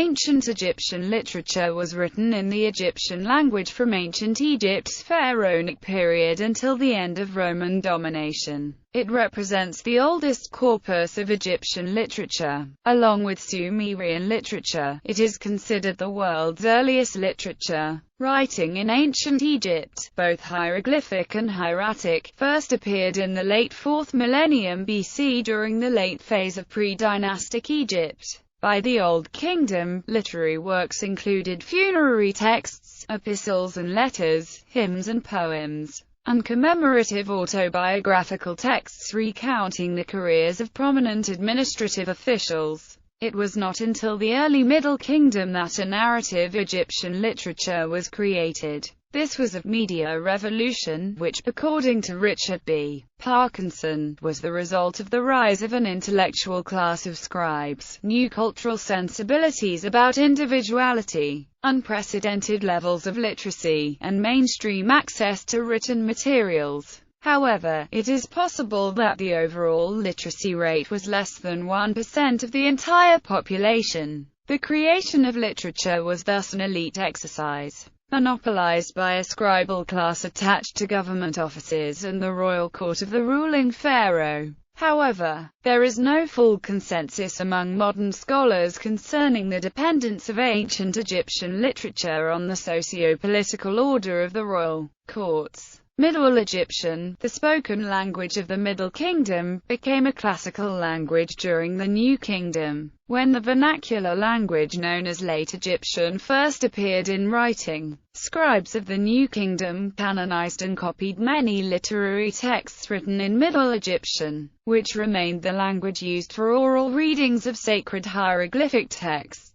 Ancient Egyptian literature was written in the Egyptian language from ancient Egypt's pharaonic period until the end of Roman domination. It represents the oldest corpus of Egyptian literature. Along with Sumerian literature, it is considered the world's earliest literature. Writing in ancient Egypt, both hieroglyphic and hieratic, first appeared in the late 4th millennium BC during the late phase of pre-dynastic Egypt. By the Old Kingdom, literary works included funerary texts, epistles and letters, hymns and poems, and commemorative autobiographical texts recounting the careers of prominent administrative officials. It was not until the early Middle Kingdom that a narrative Egyptian literature was created. This was a media revolution, which, according to Richard B. Parkinson, was the result of the rise of an intellectual class of scribes, new cultural sensibilities about individuality, unprecedented levels of literacy, and mainstream access to written materials. However, it is possible that the overall literacy rate was less than 1% of the entire population. The creation of literature was thus an elite exercise, monopolized by a scribal class attached to government offices and the royal court of the ruling pharaoh. However, there is no full consensus among modern scholars concerning the dependence of ancient Egyptian literature on the socio-political order of the royal courts. Middle Egyptian, the spoken language of the Middle Kingdom, became a classical language during the New Kingdom, when the vernacular language known as Late Egyptian first appeared in writing. Scribes of the New Kingdom canonized and copied many literary texts written in Middle Egyptian, which remained the language used for oral readings of sacred hieroglyphic texts.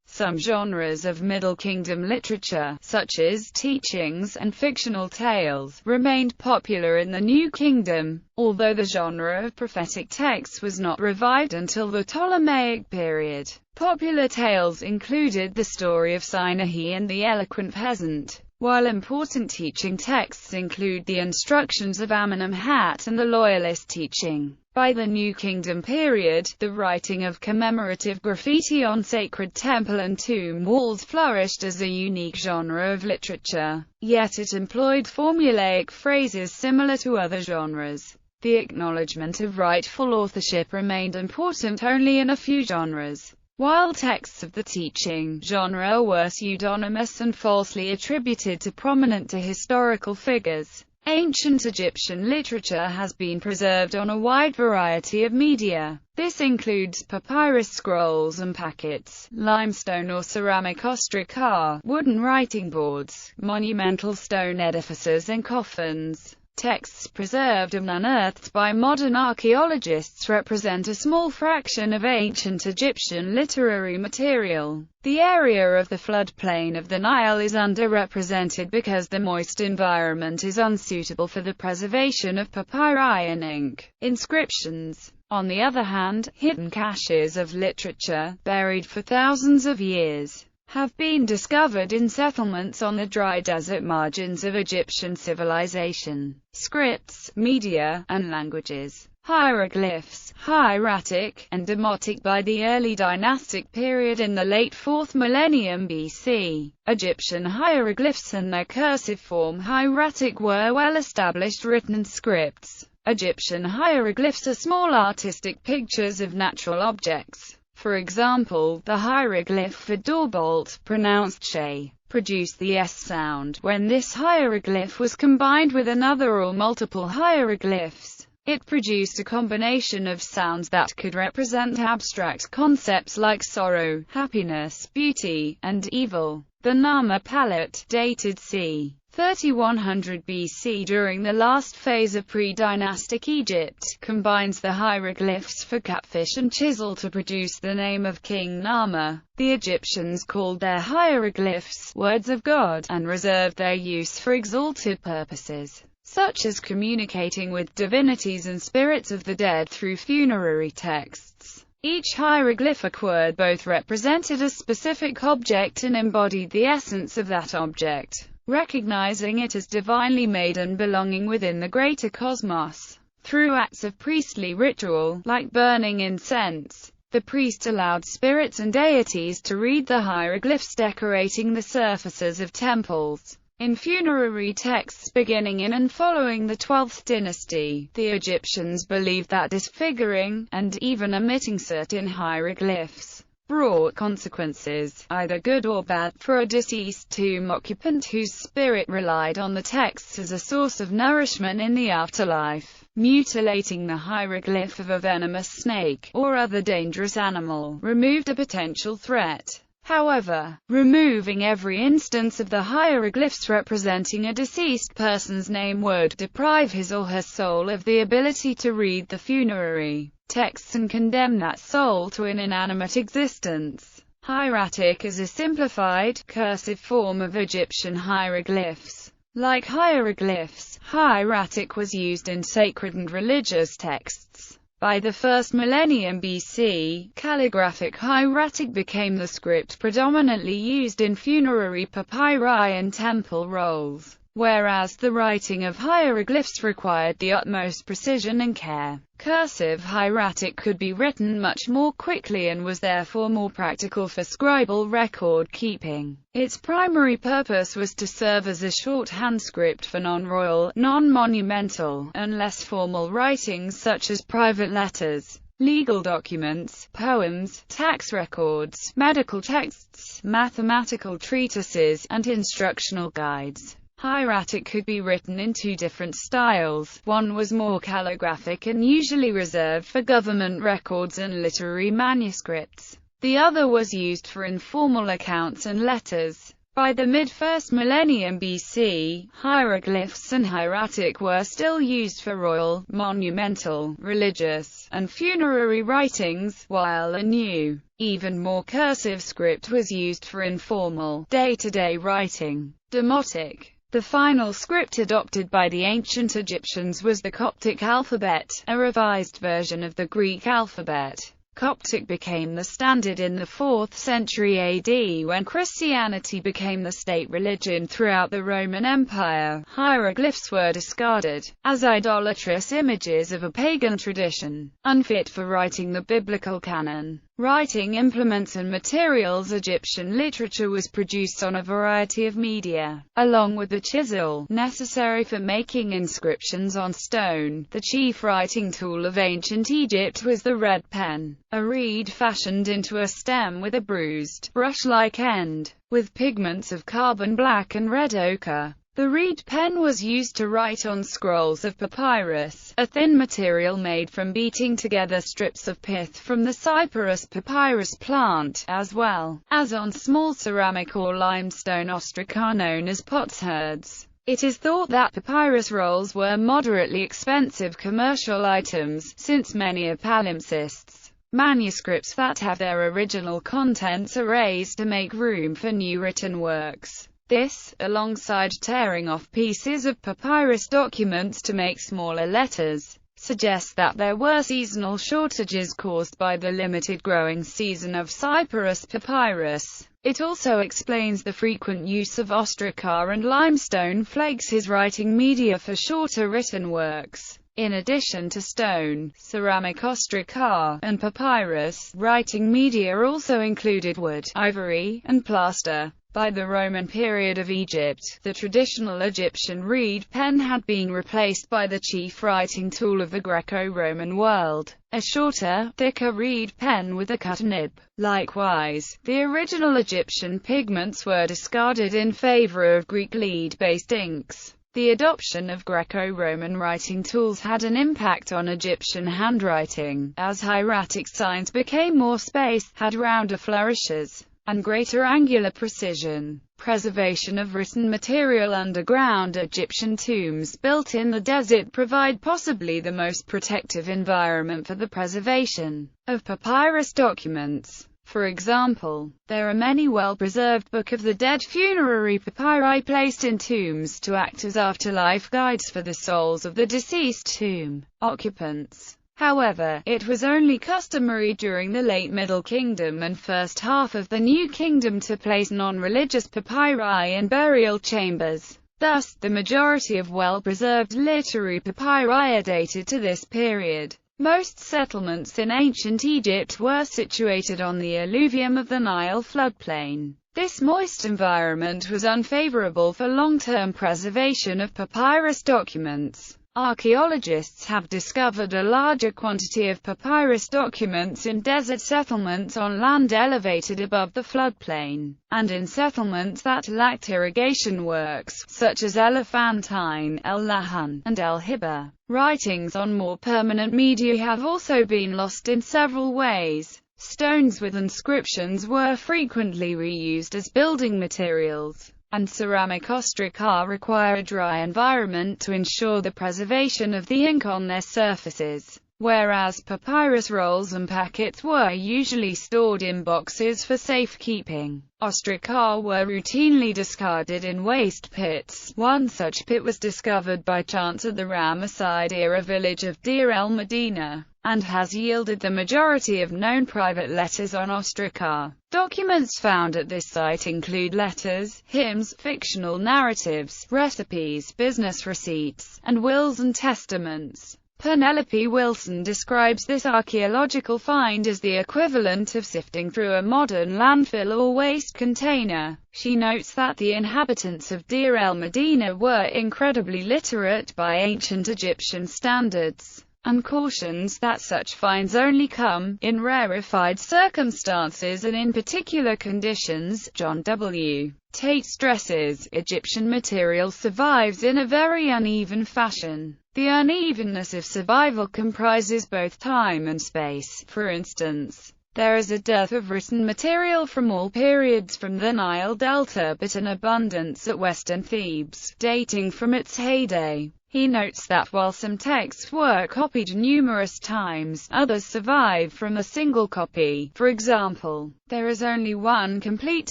Some genres of Middle Kingdom literature, such as teachings and fictional tales, remained popular in the New Kingdom, although the genre of prophetic texts was not revived until the Ptolemaic period. Popular tales included the story of Sinai and the eloquent peasant, while important teaching texts include the instructions of Amenemhat and the Loyalist teaching. By the New Kingdom period, the writing of commemorative graffiti on sacred temple and tomb walls flourished as a unique genre of literature, yet it employed formulaic phrases similar to other genres. The acknowledgement of rightful authorship remained important only in a few genres, while texts of the teaching genre were pseudonymous and falsely attributed to prominent historical figures. Ancient Egyptian literature has been preserved on a wide variety of media. This includes papyrus scrolls and packets, limestone or ceramic ostraca, wooden writing boards, monumental stone edifices and coffins. Texts preserved and unearthed by modern archaeologists represent a small fraction of ancient Egyptian literary material. The area of the floodplain of the Nile is underrepresented because the moist environment is unsuitable for the preservation of papyri and ink inscriptions. On the other hand, hidden caches of literature, buried for thousands of years, have been discovered in settlements on the dry desert margins of Egyptian civilization. Scripts, media, and languages. Hieroglyphs, hieratic, and demotic. By the early dynastic period in the late 4th millennium BC, Egyptian hieroglyphs and their cursive form hieratic were well-established written scripts. Egyptian hieroglyphs are small artistic pictures of natural objects. For example, the hieroglyph for doorbolt, pronounced shay, produced the S sound. When this hieroglyph was combined with another or multiple hieroglyphs, it produced a combination of sounds that could represent abstract concepts like sorrow, happiness, beauty, and evil. The Nama palette, dated c. 3100 BC during the last phase of pre-dynastic Egypt, combines the hieroglyphs for catfish and chisel to produce the name of King Nama. The Egyptians called their hieroglyphs words of God, and reserved their use for exalted purposes, such as communicating with divinities and spirits of the dead through funerary texts. Each hieroglyphic word both represented a specific object and embodied the essence of that object, recognizing it as divinely made and belonging within the greater cosmos. Through acts of priestly ritual, like burning incense, The priest allowed spirits and deities to read the hieroglyphs decorating the surfaces of temples. In funerary texts beginning in and following the 12th dynasty, the Egyptians believed that disfiguring, and even omitting certain hieroglyphs, brought consequences, either good or bad, for a deceased tomb occupant whose spirit relied on the texts as a source of nourishment in the afterlife. Mutilating the hieroglyph of a venomous snake, or other dangerous animal, removed a potential threat. However, removing every instance of the hieroglyphs representing a deceased person's name would deprive his or her soul of the ability to read the funerary texts and condemn that soul to an inanimate existence. Hieratic is a simplified, cursive form of Egyptian hieroglyphs. Like hieroglyphs, hieratic was used in sacred and religious texts. By the 1st millennium BC, calligraphic hieratic became the script predominantly used in funerary papyri and temple rolls, whereas the writing of hieroglyphs required the utmost precision and care. Cursive hieratic could be written much more quickly and was therefore more practical for scribal record-keeping. Its primary purpose was to serve as a shorthand script for non-royal, non-monumental, and less formal writings such as private letters, legal documents, poems, tax records, medical texts, mathematical treatises, and instructional guides. Hieratic could be written in two different styles. One was more calligraphic and usually reserved for government records and literary manuscripts. The other was used for informal accounts and letters. By the mid-1st millennium BC, hieroglyphs and hieratic were still used for royal, monumental, religious, and funerary writings, while a new, even more cursive script was used for informal, day-to-day writing. Demotic. The final script adopted by the ancient Egyptians was the Coptic alphabet, a revised version of the Greek alphabet. Coptic became the standard in the 4th century AD when Christianity became the state religion throughout the Roman Empire. Hieroglyphs were discarded as idolatrous images of a pagan tradition, unfit for writing the biblical canon. Writing implements and materials. Egyptian literature was produced on a variety of media, along with the chisel, necessary for making inscriptions on stone. The chief writing tool of ancient Egypt was the red pen, a reed fashioned into a stem with a bruised, brush-like end, with pigments of carbon black and red ochre. The reed pen was used to write on scrolls of papyrus, a thin material made from beating together strips of pith from the Cyperus papyrus plant, as well as on small ceramic or limestone ostraca known as potsherds. It is thought that papyrus rolls were moderately expensive commercial items, since many are palimpsests, manuscripts that have their original contents erased to make room for new written works. This, alongside tearing off pieces of papyrus documents to make smaller letters, suggests that there were seasonal shortages caused by the limited growing season of Cyperus papyrus. It also explains the frequent use of ostraca and limestone flakes as writing media for shorter written works. In addition to stone, ceramic, ostraca, and papyrus, writing media also included wood, ivory, and plaster. By the Roman period of Egypt, the traditional Egyptian reed pen had been replaced by the chief writing tool of the Greco-Roman world, a shorter, thicker reed pen with a cut nib. Likewise, the original Egyptian pigments were discarded in favor of Greek lead-based inks. The adoption of Greco-Roman writing tools had an impact on Egyptian handwriting, as hieratic signs became more spaced, had rounder flourishes, and greater angular precision. Preservation of written material. Underground Egyptian tombs built in the desert provide possibly the most protective environment for the preservation of papyrus documents. For example, there are many well-preserved Book of the Dead funerary papyri placed in tombs to act as afterlife guides for the souls of the deceased tomb occupants. However, it was only customary during the late Middle Kingdom and first half of the New Kingdom to place non-religious papyri in burial chambers. Thus, the majority of well-preserved literary papyri are dated to this period. Most settlements in ancient Egypt were situated on the alluvium of the Nile floodplain. This moist environment was unfavorable for long-term preservation of papyrus documents. Archaeologists have discovered a larger quantity of papyrus documents in desert settlements on land elevated above the floodplain, and in settlements that lacked irrigation works, such as Elephantine, El-Lahan, and El-Hibba. Writings on more permanent media have also been lost in several ways. Stones with inscriptions were frequently reused as building materials, and ceramic ostraca require a dry environment to ensure the preservation of the ink on their surfaces, whereas papyrus rolls and packets were usually stored in boxes for safekeeping. Ostraca were routinely discarded in waste pits. One such pit was discovered by chance at the Ramesside-era village of Deir el-Medina, and has yielded the majority of known private letters on ostraca. Documents found at this site include letters, hymns, fictional narratives, recipes, business receipts, and wills and testaments. Penelope Wilson describes this archaeological find as the equivalent of sifting through a modern landfill or waste container. She notes that the inhabitants of Deir el-Medina were incredibly literate by ancient Egyptian standards, and cautions that such finds only come, in rarefied circumstances and in particular conditions. John W. Tate stresses, Egyptian material survives in a very uneven fashion. The unevenness of survival comprises both time and space. For instance, there is a dearth of written material from all periods from the Nile Delta, but an abundance at Western Thebes, dating from its heyday. He notes that while some texts were copied numerous times, others survive from a single copy. For example, there is only one complete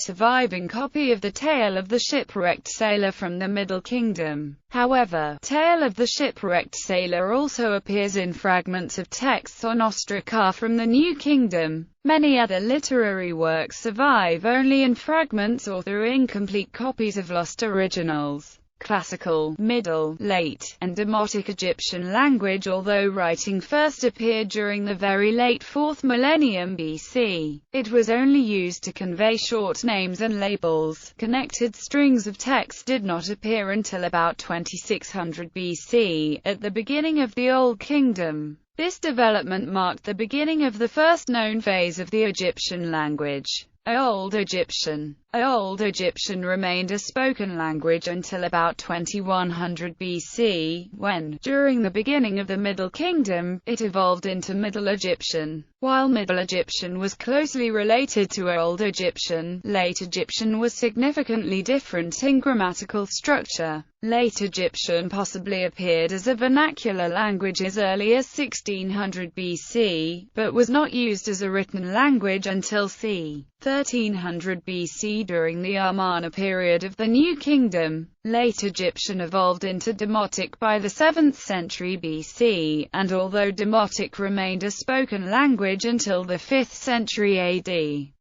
surviving copy of the Tale of the Shipwrecked Sailor from the Middle Kingdom. However, Tale of the Shipwrecked Sailor also appears in fragments of texts on ostraca from the New Kingdom. Many other literary works survive only in fragments or through incomplete copies of lost originals. Classical, Middle, Late, and Demotic Egyptian language. Although writing first appeared during the very late 4th millennium BC, it was only used to convey short names and labels. Connected strings of text did not appear until about 2600 BC, at the beginning of the Old Kingdom. This development marked the beginning of the first known phase of the Egyptian language, Old Egyptian. Old Egyptian remained a spoken language until about 2100 BC, when, during the beginning of the Middle Kingdom, it evolved into Middle Egyptian. While Middle Egyptian was closely related to Old Egyptian, Late Egyptian was significantly different in grammatical structure. Late Egyptian possibly appeared as a vernacular language as early as 1600 BC, but was not used as a written language until c. 1300 BC during the Amarna period of the New Kingdom. Late Egyptian evolved into Demotic by the 7th century BC, and although Demotic remained a spoken language until the 5th century AD,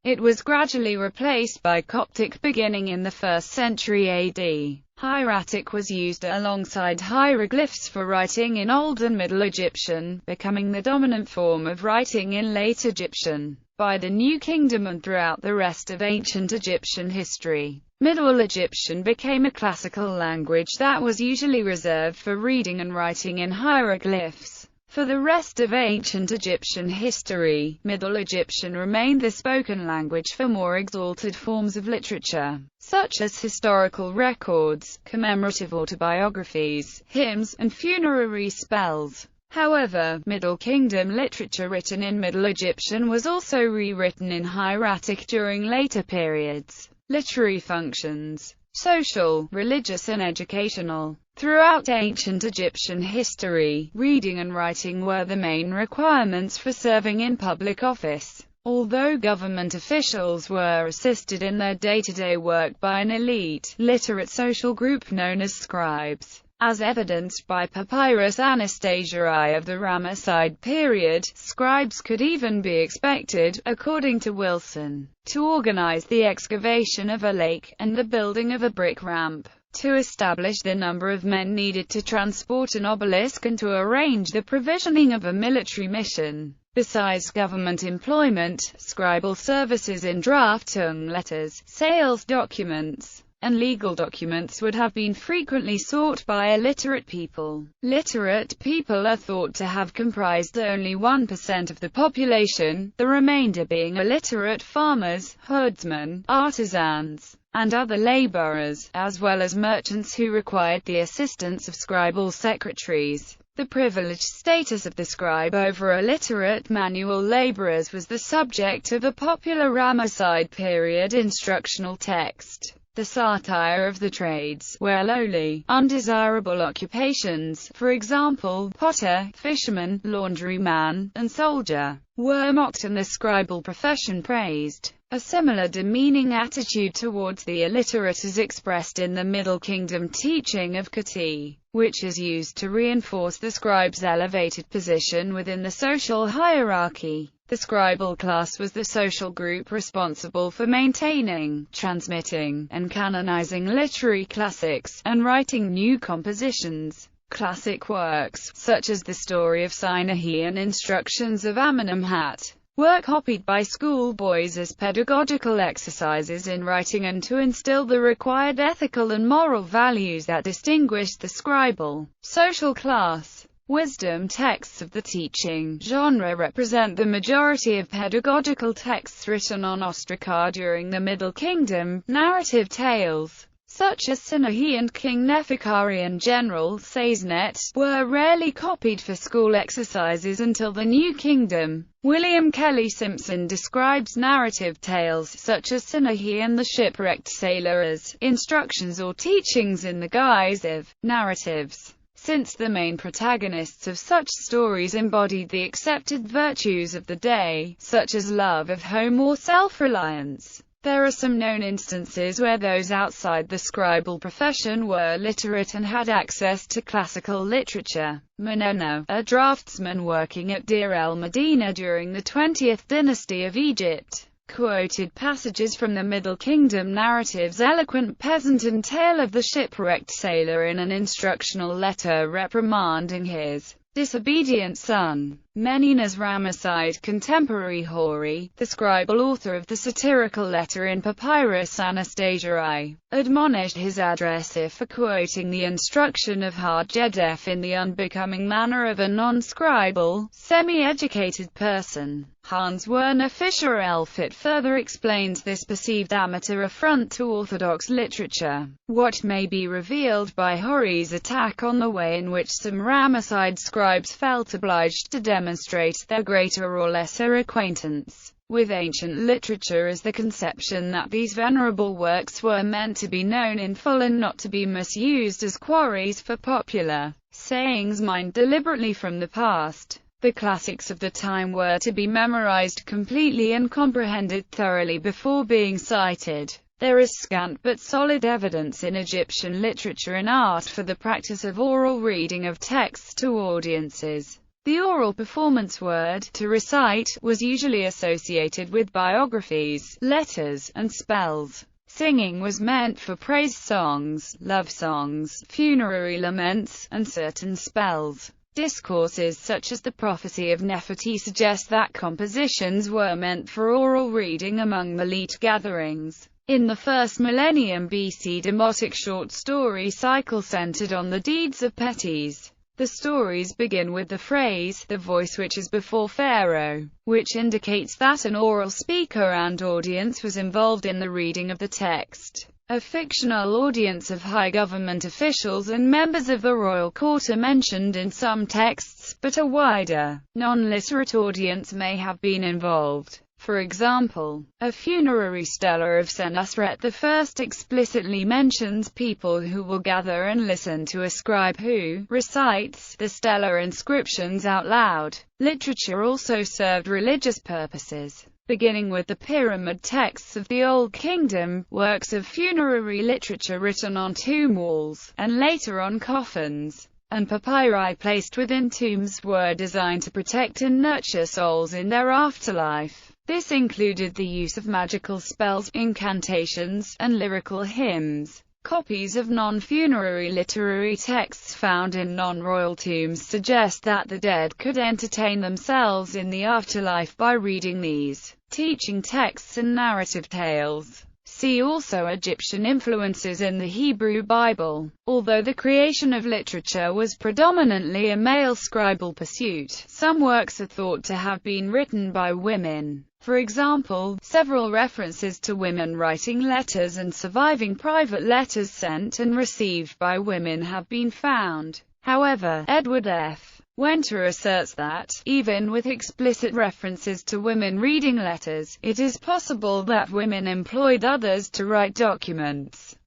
it was gradually replaced by Coptic beginning in the 1st century AD. Hieratic was used alongside hieroglyphs for writing in Old and Middle Egyptian, becoming the dominant form of writing in Late Egyptian. By the New Kingdom and throughout the rest of ancient Egyptian history, Middle Egyptian became a classical language that was usually reserved for reading and writing in hieroglyphs. For the rest of ancient Egyptian history, Middle Egyptian remained the spoken language for more exalted forms of literature, such as historical records, commemorative autobiographies, hymns, and funerary spells. However, Middle Kingdom literature written in Middle Egyptian was also rewritten in hieratic during later periods. Literary functions: social, religious and educational. Throughout ancient Egyptian history, reading and writing were the main requirements for serving in public office. Although government officials were assisted in their day-to-day work by an elite, literate social group known as scribes. As evidenced by Papyrus Anastasiae of the Ramesside period, scribes could even be expected, according to Wilson, to organize the excavation of a lake, and the building of a brick ramp. to establish the number of men needed to transport an obelisk and to arrange the provisioning of a military mission. Besides government employment, scribal services in drafting letters, sales documents, and legal documents would have been frequently sought by illiterate people. Literate people are thought to have comprised only 1% of the population, the remainder being illiterate farmers, herdsmen, artisans, and other laborers, as well as merchants who required the assistance of scribal secretaries. The privileged status of the scribe over illiterate manual laborers was the subject of a popular Ramesside period instructional text, the Satire of the Trades, where lowly, undesirable occupations, for example, potter, fisherman, laundryman, and soldier, were mocked and the scribal profession praised. A similar demeaning attitude towards the illiterate is expressed in the Middle Kingdom teaching of Kati, which is used to reinforce the scribe's elevated position within the social hierarchy. The scribal class was the social group responsible for maintaining, transmitting, and canonizing literary classics, and writing new compositions. Classic works, such as the story of Sinai and instructions of Amenemhat, were copied by schoolboys as pedagogical exercises in writing and to instill the required ethical and moral values that distinguished the scribal social class. Wisdom texts of the teaching genre represent the majority of pedagogical texts written on ostraca during the Middle Kingdom. Narrative tales, such as Sinai and King Neferkari and General Saisnet, were rarely copied for school exercises until the New Kingdom. William Kelly Simpson describes narrative tales such as Sinai and the Shipwrecked Sailor as instructions or teachings in the guise of narratives, since the main protagonists of such stories embodied the accepted virtues of the day, such as love of home or self-reliance. There are some known instances where those outside the scribal profession were literate and had access to classical literature. Meneno, a draftsman working at Deir el-Medina during the 20th dynasty of Egypt, quoted passages from the Middle Kingdom narratives Eloquent Peasant and Tale of the Shipwrecked Sailor in an instructional letter reprimanding his disobedient son. Menina's Ramesside contemporary Hori, the scribal author of the satirical letter in Papyrus Anastasiae, admonished his addressee for quoting the instruction of Hajjedef in the unbecoming manner of a non-scribal, semi-educated person. Hans Werner Fischer Elfit further explains this perceived amateur affront to orthodox literature. What may be revealed by Hori's attack on the way in which some Ramesside scribes felt obliged to demonstrate their greater or lesser acquaintance with ancient literature is the conception that these venerable works were meant to be known in full and not to be misused as quarries for popular sayings mined deliberately from the past. The classics of the time were to be memorized completely and comprehended thoroughly before being cited. There is scant but solid evidence in Egyptian literature and art for the practice of oral reading of texts to audiences. The oral performance word, to recite, was usually associated with biographies, letters, and spells. Singing was meant for praise songs, love songs, funerary laments, and certain spells. Discourses such as the prophecy of Nefertiti suggest that compositions were meant for oral reading among Melite gatherings. In the first millennium BC, demotic short story cycle centered on the deeds of Petes. The stories begin with the phrase, "the voice which is before Pharaoh," which indicates that an oral speaker and audience was involved in the reading of the text. A fictional audience of high government officials and members of the royal court are mentioned in some texts, but a wider, non-literate audience may have been involved. For example, a funerary stela of Senusret I explicitly mentions people who will gather and listen to a scribe who recites the stellar inscriptions out loud. Literature also served religious purposes. Beginning with the pyramid texts of the Old Kingdom, works of funerary literature written on tomb walls, and later on coffins, and papyri placed within tombs were designed to protect and nurture souls in their afterlife. This included the use of magical spells, incantations, and lyrical hymns. Copies of non-funerary literary texts found in non-royal tombs suggest that the dead could entertain themselves in the afterlife by reading these teaching texts and narrative tales. See also Egyptian influences in the Hebrew Bible. Although the creation of literature was predominantly a male scribal pursuit, some works are thought to have been written by women. For example, several references to women writing letters and surviving private letters sent and received by women have been found. However, Edward F. Winter asserts that, even with explicit references to women reading letters, it is possible that women employed others to write documents.